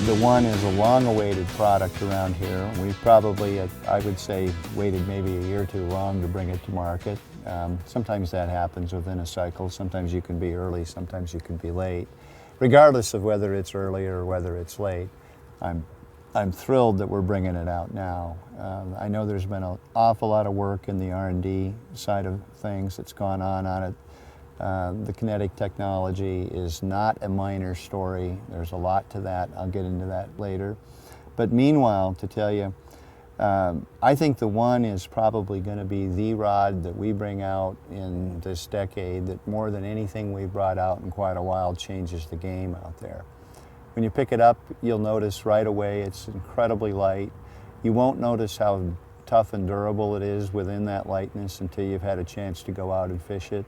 The One is a long-awaited product around here. We've probably, I would say, waited maybe a year too long to bring it to market. Sometimes that happens within a cycle. Sometimes you can be early, sometimes you can be late. Regardless of whether it's early or whether it's late, I'm thrilled that we're bringing it out now. I know there's been an awful lot of work in the R&D side of things that's gone on it. The Konnetic technology is not a minor story. There's a lot to that. I'll get into that later. But meanwhile, to tell you, I think the One is probably going to be the rod that we bring out in this decade that more than anything we've brought out in quite a while changes the game out there. When you pick it up, you'll notice right away it's incredibly light. You won't notice how tough and durable it is within that lightness until you've had a chance to go out and fish it.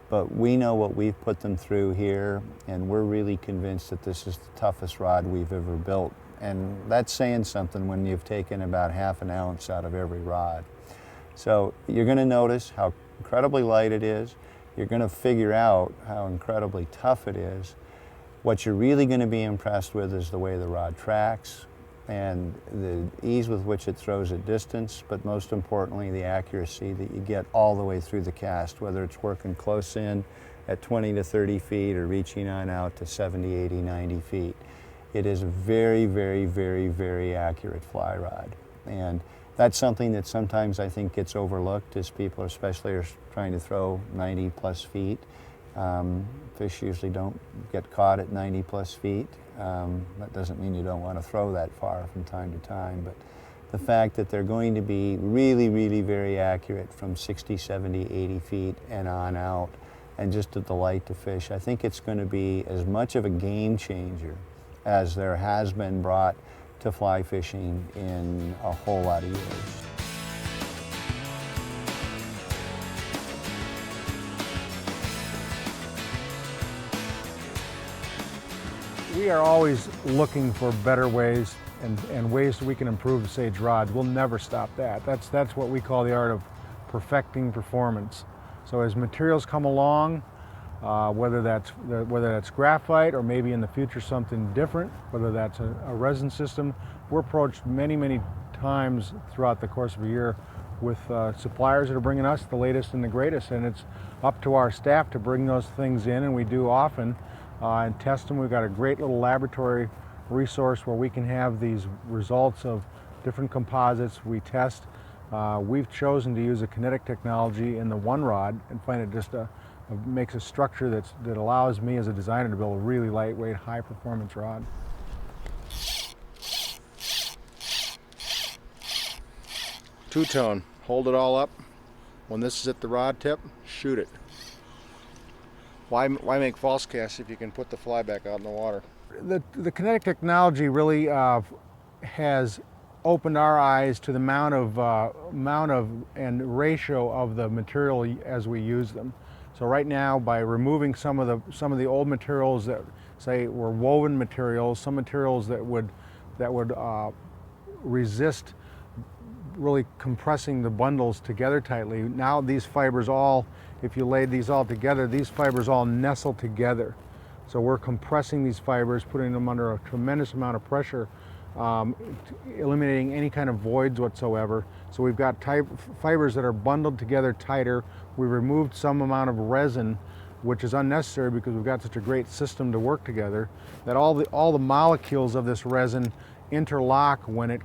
But we know what we've put them through here, and we're really convinced that this is the toughest rod we've ever built. And that's saying something when you've taken about ½ an ounce out of every rod. So you're going to notice how incredibly light it is. You're going to figure out how incredibly tough it is. What you're really going to be impressed with is the way the rod tracks and the ease with which it throws at distance, but most importantly, the accuracy that you get all the way through the cast, whether it's working close in at 20 to 30 feet or reaching on out to 70, 80, 90 feet. It is a very, very, very, very accurate fly rod. And that's something that sometimes I think gets overlooked as people especially are trying to throw 90 plus feet. Fish usually don't get caught at 90 plus feet. That doesn't mean you don't want to throw that far from time to time, but the fact that they're going to be really, really very accurate from 60, 70, 80 feet and on out, and just a delight to fish. I think it's going to be as much of a game changer as there has been brought to fly fishing in a whole lot of years. We are always looking for better ways and ways that we can improve the Sage rod. We'll never stop that. That's what we call the art of perfecting performance. So as materials come along, whether that's graphite or maybe in the future something different, whether that's a resin system, we're approached many times throughout the course of a year with suppliers that are bringing us the latest and the greatest, and it's up to our staff to bring those things in, and we do often. And test them. We've got a great little laboratory resource where we can have these results of different composites we test. We've chosen to use a Konnetic technology in the One rod and find it just makes a structure that allows me as a designer to build a really lightweight, high performance rod. Two-tone, hold it all up. When this is at the rod tip, shoot it. Why make false casts if you can put the fly back out in the water? The Konnetic technology really has opened our eyes to the amount of and ratio of the material as we use them. So right now, by removing some of the old materials that say were woven materials, some materials that would resist really compressing the bundles together tightly. Now these fibers all, if you laid these all together, these fibers all nestle together. So we're compressing these fibers, putting them under a tremendous amount of pressure, eliminating any kind of voids whatsoever. So we've got fibers that are bundled together tighter. We removed some amount of resin, which is unnecessary because we've got such a great system to work together, that all the molecules of this resin interlock when it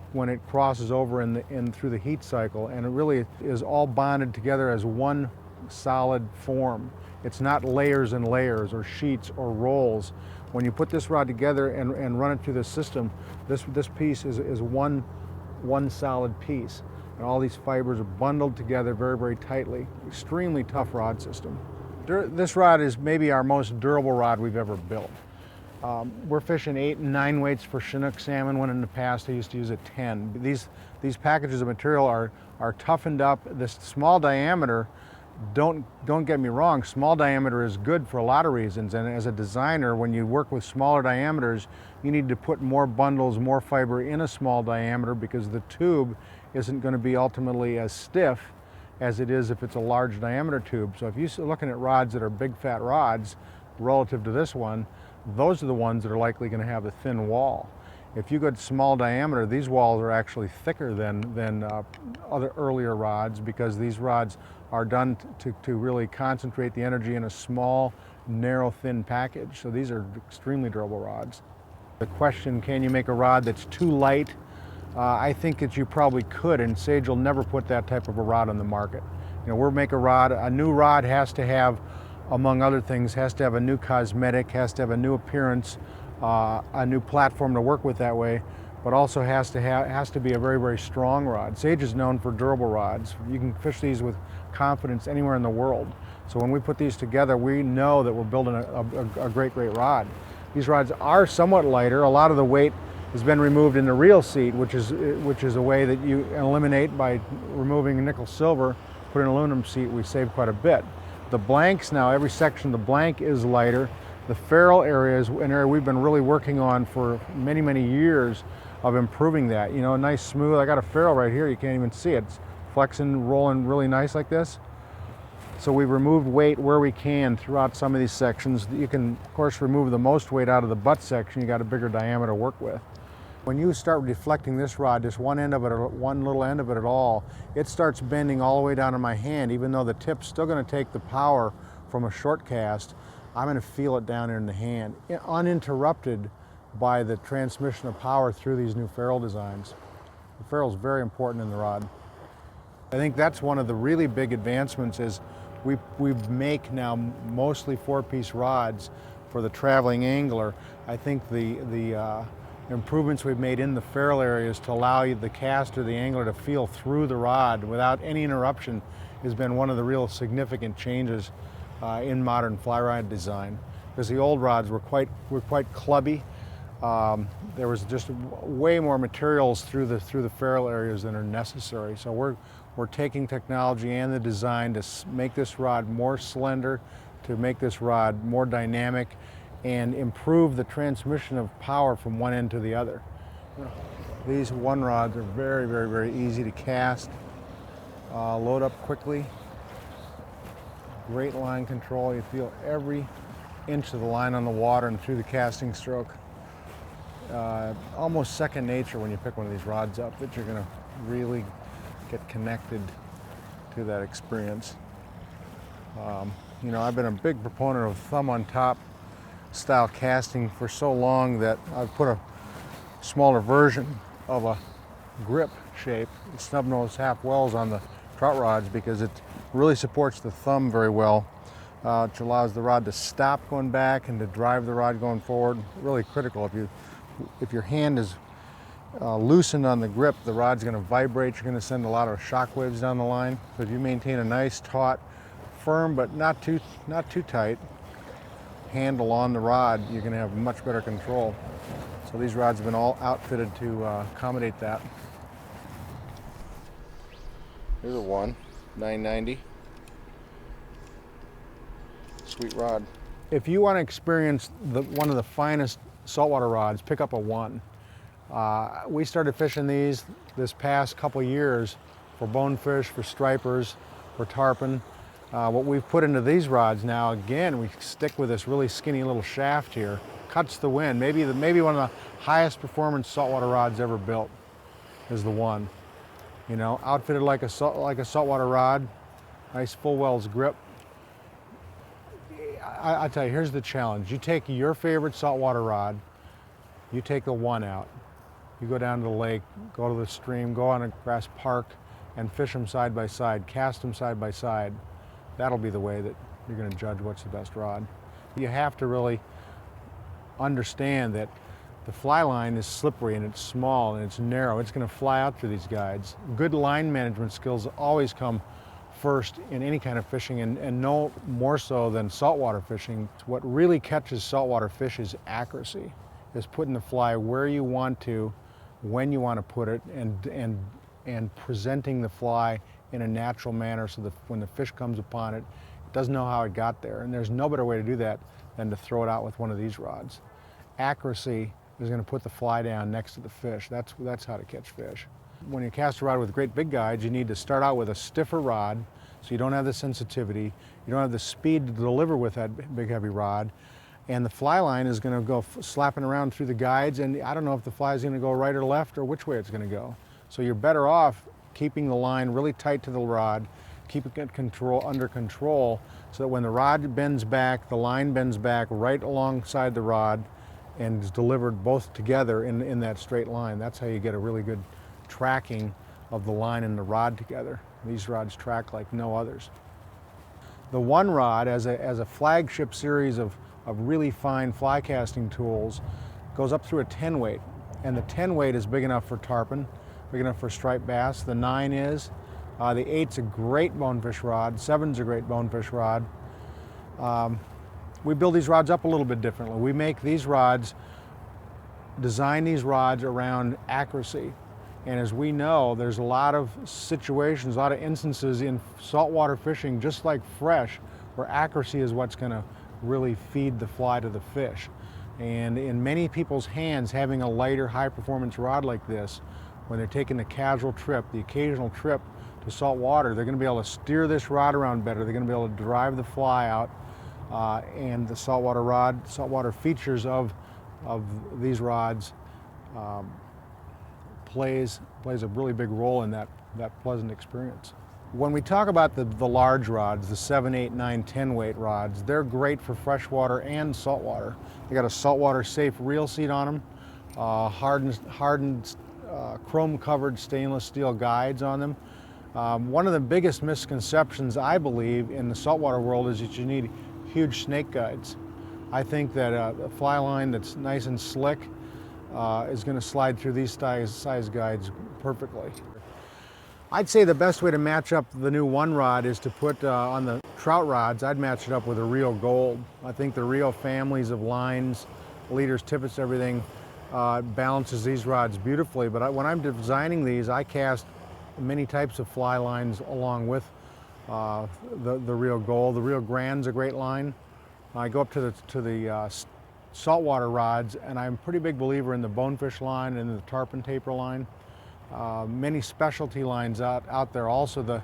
crosses over through the heat cycle, and it really is all bonded together as one solid form. It's not layers and layers or sheets or rolls. When you put this rod together and run it through the system, this piece is one solid piece, and all these fibers are bundled together very tightly. Extremely tough rod system. This rod is maybe our most durable rod we've ever built. We're fishing 8 and 9 weights for Chinook salmon, when in the past I used to use a 10. These packages of material are toughened up. This small diameter, don't get me wrong, small diameter is good for a lot of reasons, and as a designer, when you work with smaller diameters, you need to put more bundles, more fiber in a small diameter, because the tube isn't going to be ultimately as stiff as it is if it's a large diameter tube. So if you're looking at rods that are big fat rods relative to this one, those are the ones that are likely going to have a thin wall. If you go to small diameter, these walls are actually thicker than other earlier rods, because these rods are done to really concentrate the energy in a small, narrow, thin package. So these are extremely durable rods. The question, can you make a rod that's too light? I think that you probably could, and Sage will never put that type of a rod on the market. You know, we'll make a rod, a new rod has to have, among other things, has to have a new cosmetic, has to have a new appearance, a new platform to work with that way, but also has to be a very, very strong rod. Sage is known for durable rods. You can fish these with confidence anywhere in the world. So when we put these together, we know that we're building a great, great rod. These rods are somewhat lighter. A lot of the weight has been removed in the reel seat, which is a way that you eliminate by removing nickel silver, put in an aluminum seat. We save quite a bit. The blanks now, every section of the blank is lighter. The ferrule area is an area we've been really working on for many, many years of improving that. You know, nice, smooth. I got a ferrule right here. You can't even see it. It's flexing, rolling really nice like this. So we've removed weight where we can throughout some of these sections. You can, of course, remove the most weight out of the butt section. You got a bigger diameter to work with. When you start deflecting this rod, just one little end of it at all, it starts bending all the way down to my hand. Even though the tip's still going to take the power from a short cast, I'm going to feel it down here in the hand, uninterrupted by the transmission of power through these new ferrule designs. The ferrule is very important in the rod. I think that's one of the really big advancements is we make now mostly 4-piece rods for the traveling angler. I think the improvements we've made in the ferrule areas to allow the caster, the angler, to feel through the rod without any interruption has been one of the real significant changes in modern fly rod design. Because the old rods were quite clubby. There was just way more materials through the ferrule areas than are necessary. So we're taking technology and the design to make this rod more slender, to make this rod more dynamic, and improve the transmission of power from one end to the other. These one rods are very, very, very easy to cast, load up quickly, great line control. You feel every inch of the line on the water and through the casting stroke. Almost second nature when you pick one of these rods up, that you're going to really get connected to that experience. You know, I've been a big proponent of thumb on top style casting for so long that I've put a smaller version of a grip shape, snub nose half wells on the trout rods, because it really supports the thumb very well, which allows the rod to stop going back and to drive the rod going forward. Really critical. If your hand is loosened on the grip, the rod's going to vibrate. You're going to send a lot of shock waves down the line. So if you maintain a nice, taut, firm but not too tight handle on the rod, you're going to have much better control. So these rods have been all outfitted to accommodate that. Here's a 990. Sweet rod. If you want to experience one of the finest saltwater rods, pick up a 1. We started fishing these this past couple years for bonefish, for stripers, for tarpon. What we've put into these rods now, again, we stick with this really skinny little shaft here, cuts the wind. Maybe one of the highest performance saltwater rods ever built is the 1. You know, outfitted like a saltwater rod, nice full wells grip. I tell you, here's the challenge. You take your favorite saltwater rod, you take the 1 out, you go down to the lake, go to the stream, go on a grass park, and fish them side by side, cast them side by side. That'll be the way that you're going to judge what's the best rod. You have to really understand that the fly line is slippery and it's small and it's narrow. It's going to fly out through these guides. Good line management skills always come first in any kind of fishing, and no more so than saltwater fishing. What really catches saltwater fish is accuracy, is putting the fly where you want to, when you want to put it, and presenting the fly in a natural manner so that when the fish comes upon it, it doesn't know how it got there. And there's no better way to do that than to throw it out with one of these rods. Accuracy is going to put the fly down next to the fish. That's how to catch fish. When you cast a rod with great big guides, you need to start out with a stiffer rod so you don't have the sensitivity, you don't have the speed to deliver with that big heavy rod, and the fly line is going to go slapping around through the guides, and I don't know if the fly is going to go right or left or which way it's going to go. So you're better off keeping the line really tight to the rod, keeping it under control, so that when the rod bends back, the line bends back right alongside the rod and is delivered both together in that straight line. That's how you get a really good tracking of the line and the rod together. These rods track like no others. The one rod, as a flagship series of really fine fly casting tools, goes up through a 10 weight. And the 10 weight is big enough for tarpon, big enough for striped bass. The 9 is. The 8's a great bonefish rod. 7's a great bonefish rod. We build these rods up a little bit differently. We make these rods, design these rods around accuracy. And as we know, there's a lot of situations, a lot of instances in saltwater fishing, just like fresh, where accuracy is what's going to really feed the fly to the fish. And in many people's hands, having a lighter, high-performance rod like this, when they're taking the casual trip, the occasional trip to salt water, they're going to be able to steer this rod around better. They're going to be able to drive the fly out, and the saltwater features of these rods plays a really big role in that pleasant experience. When we talk about the large rods, the 7, 8, 9, 10 weight rods, they're great for freshwater and saltwater. They got a saltwater safe reel seat on them, hardened chrome covered stainless steel guides on them. One of the biggest misconceptions, I believe, in the saltwater world is that you need huge snake guides. I think that a fly line that's nice and slick is going to slide through these size guides perfectly. I'd say the best way to match up the new one rod is to put on the trout rods, I'd match it up with a Rio Gold. I think the Rio families of lines, leaders, tippets, everything balances these rods beautifully. But when I'm designing these, I cast many types of fly lines along with the Rio Gold. The Rio Grande's a great line. I go up to the saltwater rods, and I'm a pretty big believer in the bonefish line and the tarpon taper line. Many specialty lines out there also.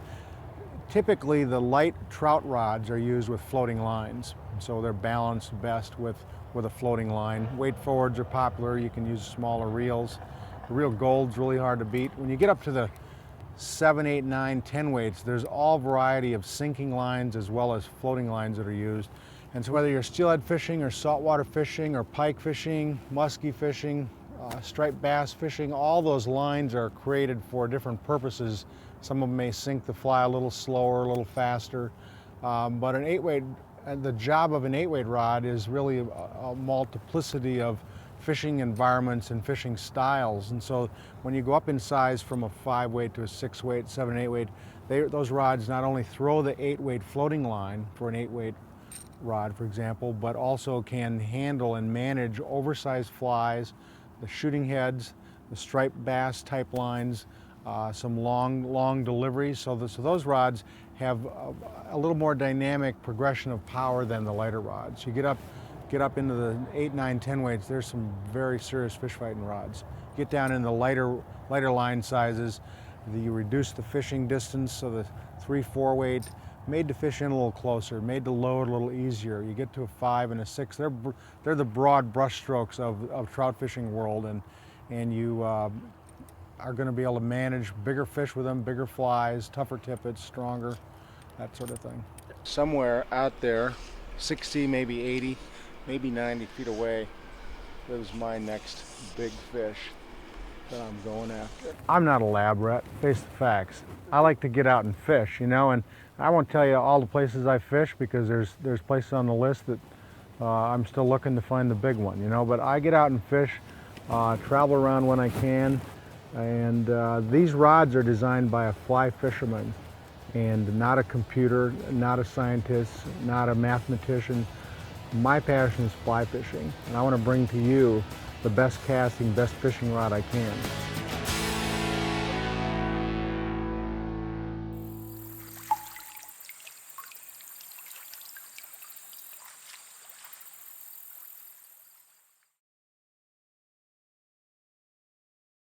Typically the light trout rods are used with floating lines, so they're balanced best with a floating line. Weight forwards are popular. You can use smaller reels. The Rio Gold's really hard to beat. When you get up to the 7, 8, 9, 10 weights, there's all variety of sinking lines as well as floating lines that are used. And so whether you're steelhead fishing or saltwater fishing or pike fishing, muskie fishing, striped bass fishing, all those lines are created for different purposes. Some of them may sink the fly a little slower, a little faster. But an 8-weight, the job of an 8-weight rod is really a multiplicity of fishing environments and fishing styles. And so when you go up in size from a 5-weight to a 6-weight, 7, 8-weight, those rods not only throw the 8-weight floating line for an 8-weight rod, for example, but also can handle and manage oversized flies, the shooting heads, the striped bass type lines, some long deliveries. So those rods have a little more dynamic progression of power than the lighter rods. You get up into the 8, 9, 10 weights, there's some very serious fish fighting rods. Get down in the lighter line sizes, you reduce the fishing distance, so the 3, 4 weight, made to fish in a little closer, made to load a little easier. You get to a 5 and a 6. They're the broad brush strokes of trout fishing world, and you are going to be able to manage bigger fish with them, bigger flies, tougher tippets, stronger, that sort of thing. Somewhere out there, 60, maybe 80, maybe 90 feet away, lives my next big fish that I'm going after. I'm not a lab rat, face the facts. I like to get out and fish, and I won't tell you all the places I fish because there's places on the list that I'm still looking to find the big one, but I get out and fish, travel around when I can, and these rods are designed by a fly fisherman and not a computer, not a scientist, not a mathematician. My passion is fly fishing, and I want to bring to you the best casting, best fishing rod I can.